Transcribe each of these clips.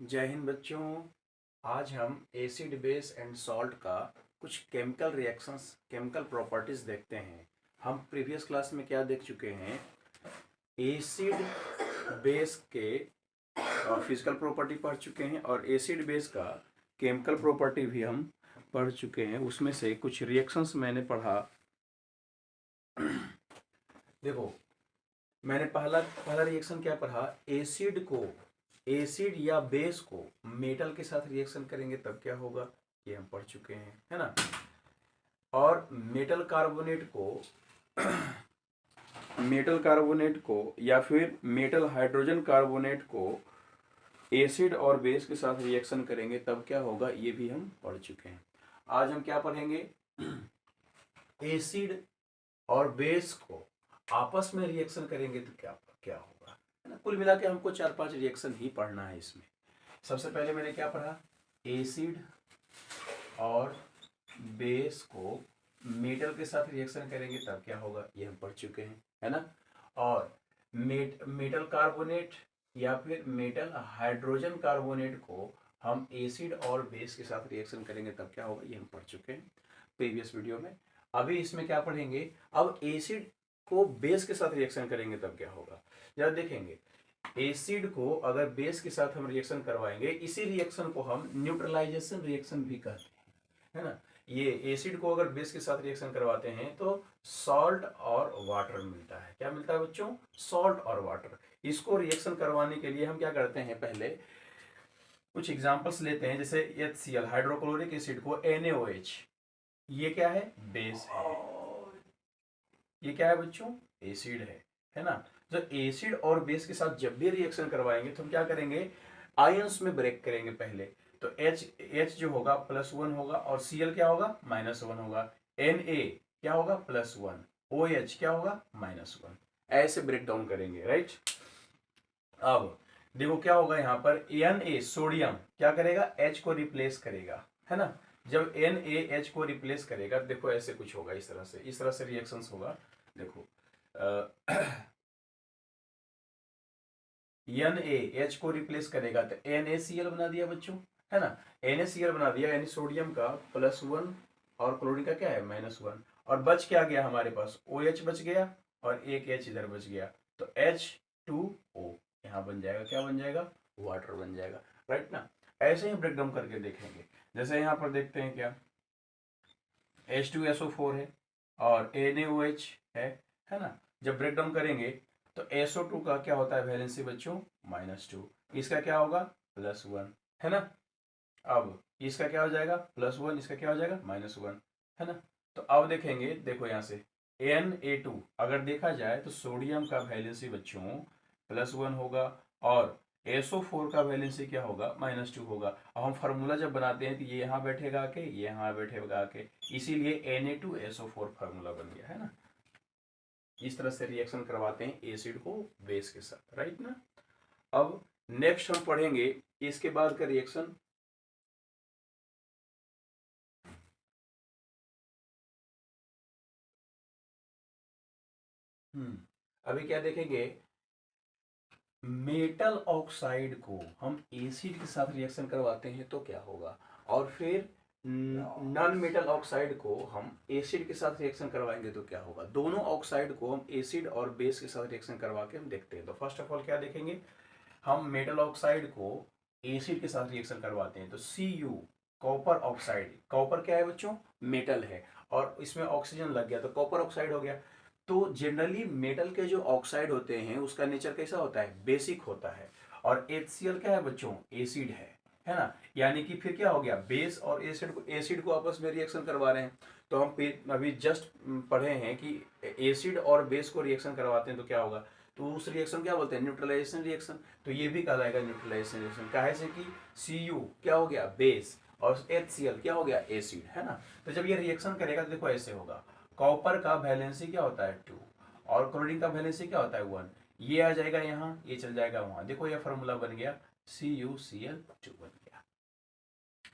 जय हिंद बच्चों। आज हम एसिड बेस एंड सॉल्ट का कुछ केमिकल रिएक्शंस केमिकल प्रॉपर्टीज देखते हैं। हम प्रीवियस क्लास में क्या देख चुके हैं, एसिड बेस के फिजिकल प्रॉपर्टी पढ़ चुके हैं और एसिड बेस का केमिकल प्रॉपर्टी भी हम पढ़ चुके हैं। उसमें से कुछ रिएक्शंस मैंने पढ़ा। देखो, मैंने पहला पहला रिएक्शन क्या पढ़ा, एसिड या बेस को मेटल के साथ रिएक्शन करेंगे तब क्या होगा, ये हम पढ़ चुके हैं, है ना। और मेटल कार्बोनेट को या फिर मेटल हाइड्रोजन कार्बोनेट को एसिड और बेस के साथ रिएक्शन करेंगे तब क्या होगा, ये भी हम पढ़ चुके हैं। आज हम क्या पढ़ेंगे, एसिड और बेस को आपस में रिएक्शन करेंगे तो क्या क्या होगा, है ना। कुल मिला के हमको 4-5 रिएक्शन ही पढ़ना है इसमें। सबसे पहले मैंने क्या पढ़ा, एसिड और बेस को मेटल के साथ रिएक्शन करेंगे तब क्या होगा, ये हम पढ़ चुके हैं, है ना। और मेटल कार्बोनेट या फिर मेटल हाइड्रोजन कार्बोनेट को हम एसिड और बेस के साथ रिएक्शन करेंगे तब क्या होगा, ये हम पढ़ चुके हैं प्रीवियस वीडियो में। अभी इसमें क्या पढ़ेंगे, अब एसिड को बेस के साथ रिएक्शन करेंगे तब क्या होगा। जरा देखेंगे, एसिड को अगर बेस के साथ हम रिएक्शन करवाएंगे, इसी रिएक्शन को हम न्यूट्रलाइजेशन रिएक्शन भी कहते हैं, है ना। ये एसिड को अगर बेस के साथ रिएक्शन करवाते हैं तो सॉल्ट और वाटर मिलता है। क्या मिलता है बच्चों, सॉल्ट और वाटर। इसको रिएक्शन करवाने के लिए हम क्या करते हैं, पहले कुछ एग्जांपल्स लेते हैं। जैसे HCl हाइड्रोक्लोरिक एसिड को NaOH, ये क्या है, बेस है। ये क्या है बच्चों, एसिड है ना। जब एसिड और बेस के साथ जब भी रिएक्शन करवाएंगे तो हम क्या करेंगे, आयंस में ब्रेक करेंगे पहले। तो H जो होगा +1 होगा और Cl क्या होगा, -1 होगा। Na क्या होगा, +1। OH क्या होगा, -1। ऐसे ब्रेक डाउन करेंगे, राइट। अब देखो क्या होगा, यहाँ पर Na सोडियम क्या करेगा, H को रिप्लेस करेगा, है ना। जब NaH को रिप्लेस करेगा, देखो ऐसे कुछ होगा, इस तरह से रिएक्शंस होगा। देखो NaH को रिप्लेस करेगा तो NaCl बना दिया बच्चों, है ना। NaCl बना दिया, यानी सोडियम का +1 और क्लोरीन का क्या है, -1। और बच क्या गया हमारे पास, OH बच गया और एक H इधर बच गया, तो H2O यहाँ बन जाएगा, क्या बन जाएगा, वाटर बन जाएगा, राइट ना। ऐसे ही ब्रेक डाउन करके देखेंगे। जैसे यहाँ पर देखते हैं क्या, H2SO4 है और NaOH है ना। जब ब्रेक डाउन करेंगे तो SO2 का क्या होता है वैलेंसी बच्चों, -2। इसका क्या होगा, +1, है ना। अब इसका क्या हो जाएगा, +1, इसका क्या हो जाएगा, -1, है ना। तो अब देखेंगे, देखो यहाँ से Na2 अगर देखा जाए तो सोडियम का वैलेंसी बच्चों +1 होगा और SO4 का वैलेंसी क्या होगा, -2 होगा। अब हम फार्मूला जब बनाते हैं तो ये यहाँ बैठेगा आके, ये यहाँ बैठेगा आके, इसीलिए Na2SO4 फार्मूला बन गया, है ना। इस तरह से रिएक्शन करवाते हैं एसिड को बेस के साथ, राइट ना। अब नेक्स्ट हम पढ़ेंगे इसके बाद का रिएक्शन, अभी क्या देखेंगे, मेटल ऑक्साइड को हम एसिड के साथ रिएक्शन करवाते हैं तो क्या होगा, और फिर नॉन मेटल ऑक्साइड को हम एसिड के साथ रिएक्शन करवाएंगे तो क्या होगा। दोनों ऑक्साइड को हम एसिड और बेस के साथ रिएक्शन करवा के हम देखते हैं। तो फर्स्ट ऑफ ऑल क्या देखेंगे, हम मेटल ऑक्साइड को एसिड के साथ रिएक्शन करवाते हैं तो Cu कॉपर ऑक्साइड, कॉपर क्या है बच्चों, मेटल है और इसमें ऑक्सीजन लग गया तो कॉपर ऑक्साइड हो गया। तो जनरली मेटल के जो ऑक्साइड होते हैं उसका नेचर कैसा होता है, बेसिक होता है। और HCl क्या है बच्चों, एसिड है ना। यानी कि फिर क्या हो गया, बेस और एसिड को आपस में रिएक्शन करवा रहे हैं। तो हम अभी जस्ट पढ़े हैं कि एसिड और बेस को रिएक्शन करवाते हैं तो क्या होगा, तो उस रिएक्शन क्या बोलते हैं, न्यूट्रलाइजेशन रिएक्शन। तो ये भी कहलाएगा न्यूट्रलाइजेशन रिएक्शन, काहे से कि Cu क्या हो गया, बेस, और HCl क्या हो गया, एसिड, है ना। तो जब ये रिएक्शन करेगा तो देखो ऐसे होगा, कॉपर का वैलेंसी क्या होता है 2 और क्लोरीन का वैलेंसी क्या होता है 1। ये आ जाएगा यहाँ, ये चल जाएगा वहां, देखो ये फॉर्मूला बन गया, CuCl2 बन गया,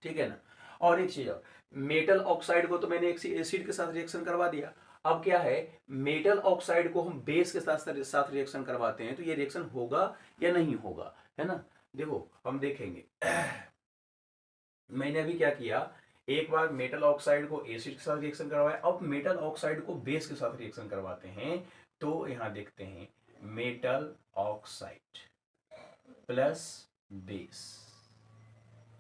ठीक है ना। और एक चीज और, मेटल ऑक्साइड को तो मैंने एक एसिड के साथ रिएक्शन करवा दिया। अब क्या है, मेटल ऑक्साइड को हम बेस के साथ रिएक्शन करवाते हैं तो ये रिएक्शन होगा या नहीं होगा, है ना। देखो हम देखेंगे मैंने अभी क्या किया, एक बार मेटल ऑक्साइड को एसिड के साथ रिएक्शन करवाया, अब मेटल ऑक्साइड को बेस के साथ रिएक्शन करवाते हैं। तो यहां देखते हैं मेटल ऑक्साइड प्लस बेस,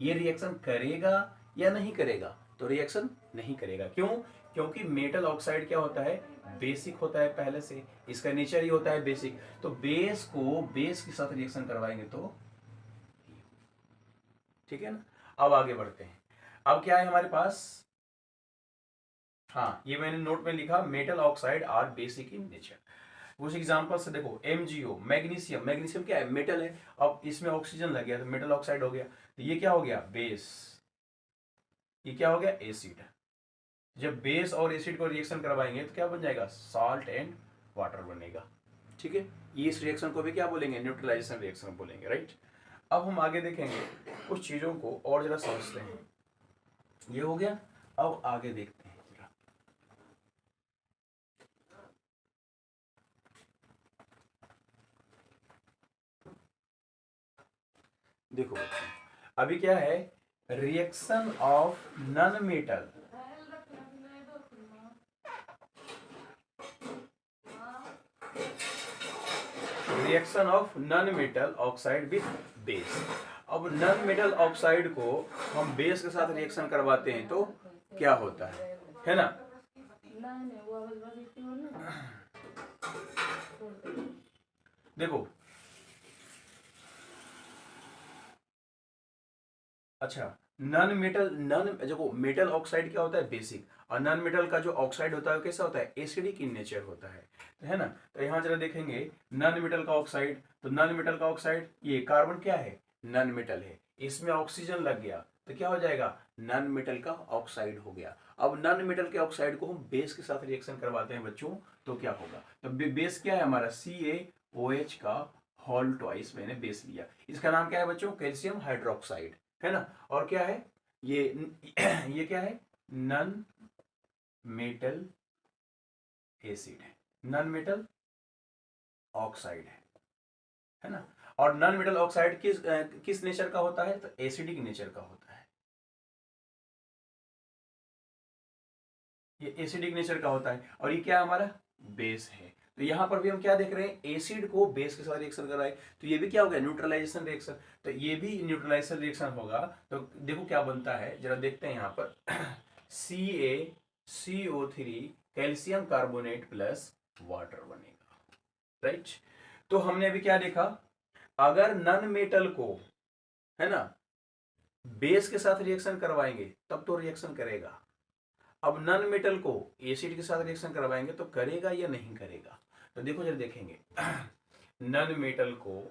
ये रिएक्शन करेगा या नहीं करेगा? तो रिएक्शन नहीं करेगा। क्यों? क्योंकि मेटल ऑक्साइड क्या होता है, बेसिक होता है पहले से, इसका नेचर ही होता है बेसिक। तो बेस को बेस के साथ रिएक्शन करवाएंगे तो ठीक है ना। अब आगे बढ़ते हैं। अब क्या है हमारे पास, हाँ ये मैंने नोट में लिखा, metal oxide are basic in nature. कुछ एग्जांपल से देखो, एमजीओ मैग्नीशियम, मैग्नीशियम क्या है, मेटल है। अब इसमें ऑक्सीजन लग गया तो मेटल ऑक्साइड हो गया, तो ये क्या हो गया, बेस। ये क्या हो गया, एसिड। जब बेस और एसिड को रिएक्शन करवाएंगे तो क्या बन जाएगा, सॉल्ट एंड वाटर बनेगा। ठीक है, ये इस रिएक्शन को भी क्या बोलेंगे, न्यूट्रलाइजेशन रिएक्शन बोलेंगे, राइट। अब हम आगे देखेंगे, कुछ चीजों को और जरा समझते हैं। ये हो गया, अब आगे देखते हैं जरा। देखो अभी क्या है, reaction of non metal, reaction of non metal oxide with base. अब नॉन मेटल ऑक्साइड को हम बेस के साथ रिएक्शन करवाते हैं तो क्या होता है ना। देखो अच्छा, नॉन मेटल, नॉन देखो मेटल ऑक्साइड क्या होता है, बेसिक। और नॉन मेटल का जो ऑक्साइड होता है कैसा होता है, एसिडिक इन नेचर होता है ना। तो यहाँ जरा देखेंगे नॉन मेटल का ऑक्साइड, तो नॉन मेटल का ऑक्साइड, ये कार्बन क्या है, नॉन मेटल है, इसमें ऑक्सीजन लग गया तो क्या हो जाएगा, नॉन मेटल का ऑक्साइड हो गया। अब नॉन मेटल के ऑक्साइड को हम बेस के साथ रिएक्शन करवाते हैं बच्चों, तो क्या होगा, तो बेस क्या है हमारा, CaOH का होल ट्वाइस मैंने बेस लिया। इसका नाम क्या है बच्चों, कैल्शियम हाइड्रोक्साइड, है ना। और क्या है ये ये क्या है, नॉन मेटल एसिड है, नॉन मेटल ऑक्साइड है ना। और नॉन मेटल ऑक्साइड किस नेचर का होता है, तो एसिडिक नेचर का होता है, ये एसिडिक नेचर का होता है। और ये क्या हमारा बेस है। तो यहां पर भी हम क्या देख रहे हैं, एसिड को बेस के साथ रिएक्शन कर रहा है, तो ये भी क्या हो गया, न्यूट्रलाइजेशन रिएक्शन। तो ये भी न्यूट्रलाइजेशन रिएक्शन होगा। तो देखो क्या बनता है, जरा देखते हैं यहाँ पर CaCO3 calcium carbonate plus water बनेगा, राइट। तो हमने अभी क्या देखा, अगर नॉन मेटल को, है ना, बेस के साथ रिएक्शन करवाएंगे तब तो रिएक्शन करेगा। अब नॉन मेटल को एसिड के साथ रिएक्शन करवाएंगे तो करेगा या नहीं करेगा। तो देखो जरा देखेंगे नॉन मेटल को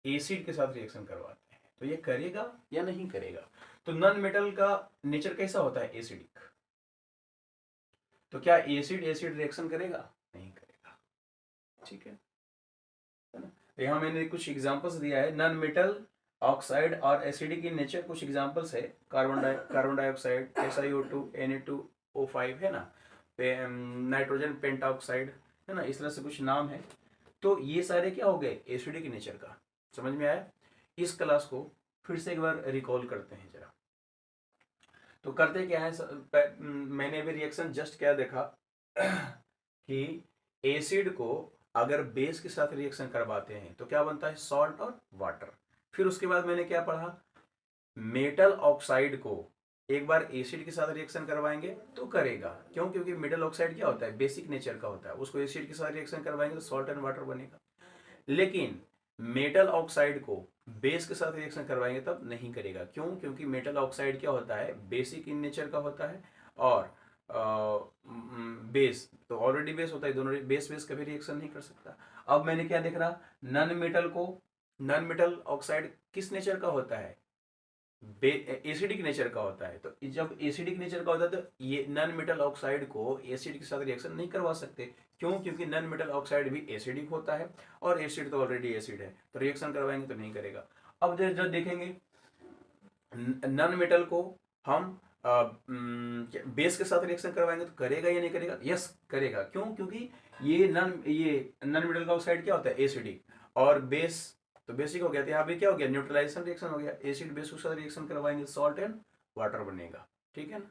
एसिड के साथ रिएक्शन करवाते हैं तो ये करेगा या नहीं करेगा। तो नॉन मेटल का नेचर कैसा होता है, एसिडिक। तो क्या एसिड एसिड रिएक्शन करेगा, नहीं करेगा, ठीक है ना। तो यहाँ मैंने कुछ एग्जांपल्स दिया है, नॉन मेटल ऑक्साइड और एसिडिक इन नेचर। कुछ एग्जांपल्स है, कार्बन डाइऑक्साइड, SiO2 Na2O5 है ना, नाइट्रोजन पेंटाऑक्साइड, है ना, इस तरह से कुछ नाम है। तो ये सारे क्या हो गए, एसिडिक नेचर का। समझ में आया। इस क्लास को फिर से एक बार रिकॉल करते हैं जरा। तो करते क्या है, मैंने अभी रिएक्शन जस्ट क्या देखा कि एसिड को अगर बेस के साथ रिएक्शन करवाते हैं तो क्या बनता है, सॉल्ट और वाटर। फिर उसके बाद मैंने क्या पढ़ा, मेटल ऑक्साइड को एक बार एसिड के साथ रिएक्शन करवाएंगे तो करेगा। क्यों? क्योंकि मेटल ऑक्साइड क्या होता है, बेसिक नेचर का होता है, उसको एसिड के साथ रिएक्शन करवाएंगे तो सॉल्ट एंड वाटर बनेगा। लेकिन मेटल ऑक्साइड को बेस के साथ रिएक्शन करवाएंगे तब नहीं करेगा। क्यों? क्योंकि मेटल ऑक्साइड क्या होता है, बेसिक इन नेचर का होता है, और बेस तो ऑलरेडी बेस होता है, दोनों बेस बेस कभी रिएक्शन नहीं कर सकता। अब मैंने क्या देख रहा, नॉन मेटल को, नॉन मेटल ऑक्साइड किस नेचर का होता है, एसिडिक नेचर का होता है। तो जब एसिडिक नेचर का होता है तो ये नॉन मेटल ऑक्साइड को एसिड के साथ रिएक्शन नहीं करवा सकते। क्यों? क्योंकि नॉन मेटल ऑक्साइड भी एसिडिक होता है और एसिड तो ऑलरेडी एसिड है, तो रिएक्शन करवाएंगे तो नहीं करेगा। अब जब देखेंगे नॉन मेटल को हम बेस के साथ रिएक्शन करवाएंगे तो करेगा या नहीं करेगा, यस करेगा। क्यों? क्योंकि ये नॉन मेटल का ऑक्साइड क्या होता है, एसिडिक, और बेस, तो बेसिक हो गया, तो यहाँ पे क्या हो गया, न्यूट्रलाइजेशन रिएक्शन हो गया, एसिड बेस के साथ रिएक्शन करवाएंगे, सॉल्ट एंड वाटर बनेगा। ठीक है ना,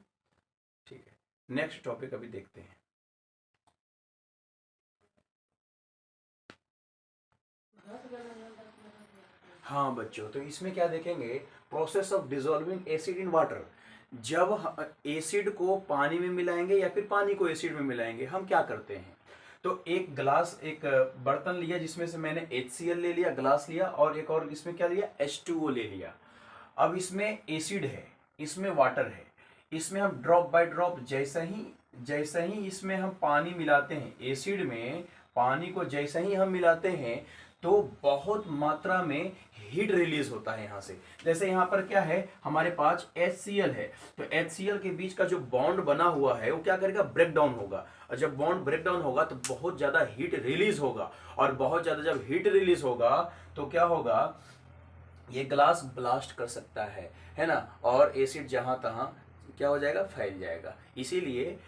ठीक है। नेक्स्ट टॉपिक अभी देखते हैं। हाँ बच्चों, तो इसमें क्या देखेंगे, process of dissolving acid in water. जब एसिड को पानी में मिलाएंगे या फिर पानी को एसिड में मिलाएंगे, हम क्या करते हैं, तो एक ग्लास, एक बर्तन लिया जिसमें से मैंने HCl ले लिया, ग्लास लिया, और एक और इसमें क्या लिया, H2O ले लिया। अब इसमें एसिड है, इसमें वाटर है, इसमें हम ड्रॉप बाय ड्रॉप जैसा ही इसमें हम पानी मिलाते हैं, एसिड में पानी को जैसा ही हम मिलाते हैं, तो बहुत मात्रा में हीट रिलीज होता है यहाँ से। जैसे यहाँ पर क्या है, हमारे पास HCl है, तो HCl के बीच का जो बॉन्ड बना हुआ है वो क्या करेगा, ब्रेक डाउन होगा, और जब बॉन्ड ब्रेक डाउन होगा तो बहुत ज्यादा हीट रिलीज होगा, और बहुत ज्यादा जब हीट रिलीज होगा तो क्या होगा, ये ग्लास ब्लास्ट कर सकता है ना, और एसिड जहां तहां क्या हो जाएगा, फैल जाएगा। इसीलिए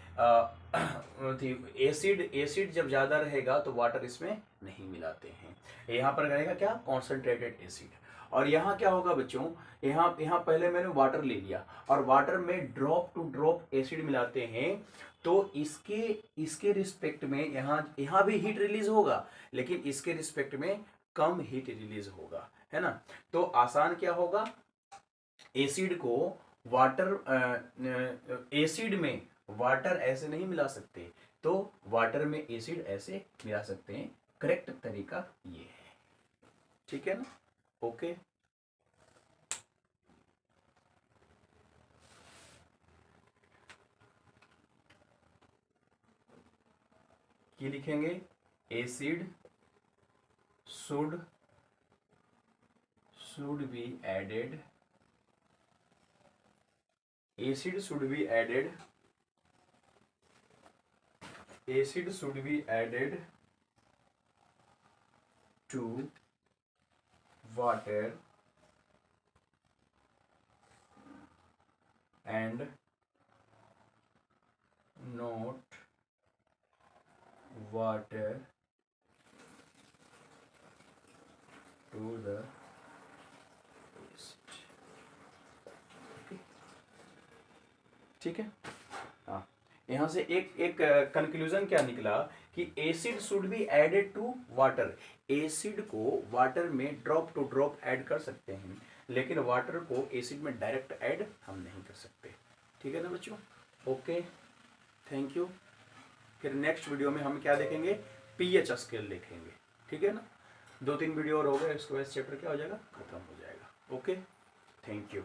एसिड जब ज्यादा रहेगा तो वाटर इसमें नहीं मिलाते हैं। यहाँ पर रहेगा क्या, कॉन्सेंट्रेटेड एसिड। और यहाँ क्या होगा बच्चों, यहाँ यहाँ पहले मैंने वाटर ले लिया, और वाटर में ड्रॉप टू ड्रॉप एसिड मिलाते हैं, तो इसके रिस्पेक्ट में यहाँ भी हीट रिलीज होगा, लेकिन इसके रिस्पेक्ट में कम हीट रिलीज होगा, है ना। तो आसान क्या होगा, एसिड को एसिड में वाटर ऐसे नहीं मिला सकते, तो वाटर में एसिड ऐसे मिला सकते हैं। करेक्ट तरीका ये है, ठीक है ना, ओके। ये लिखेंगे, acid should be added, acid should be added to water and not water to the waste। ठीक है, हाँ। यहाँ से एक कंक्लूजन क्या निकला कि acid should be added to water, acid को वाटर में ड्रॉप टू ड्रॉप ऐड कर सकते हैं, लेकिन वाटर को एसिड में डायरेक्ट ऐड हम नहीं कर सकते। ठीक है ना बच्चों, ओके, थैंक यू। फिर नेक्स्ट वीडियो में हम क्या देखेंगे, पीएच स्केल देखेंगे। ठीक है ना, 2-3 वीडियो और हो गए, इसके बाद चैप्टर क्या हो जाएगा, खत्म हो जाएगा। Okay, thank you.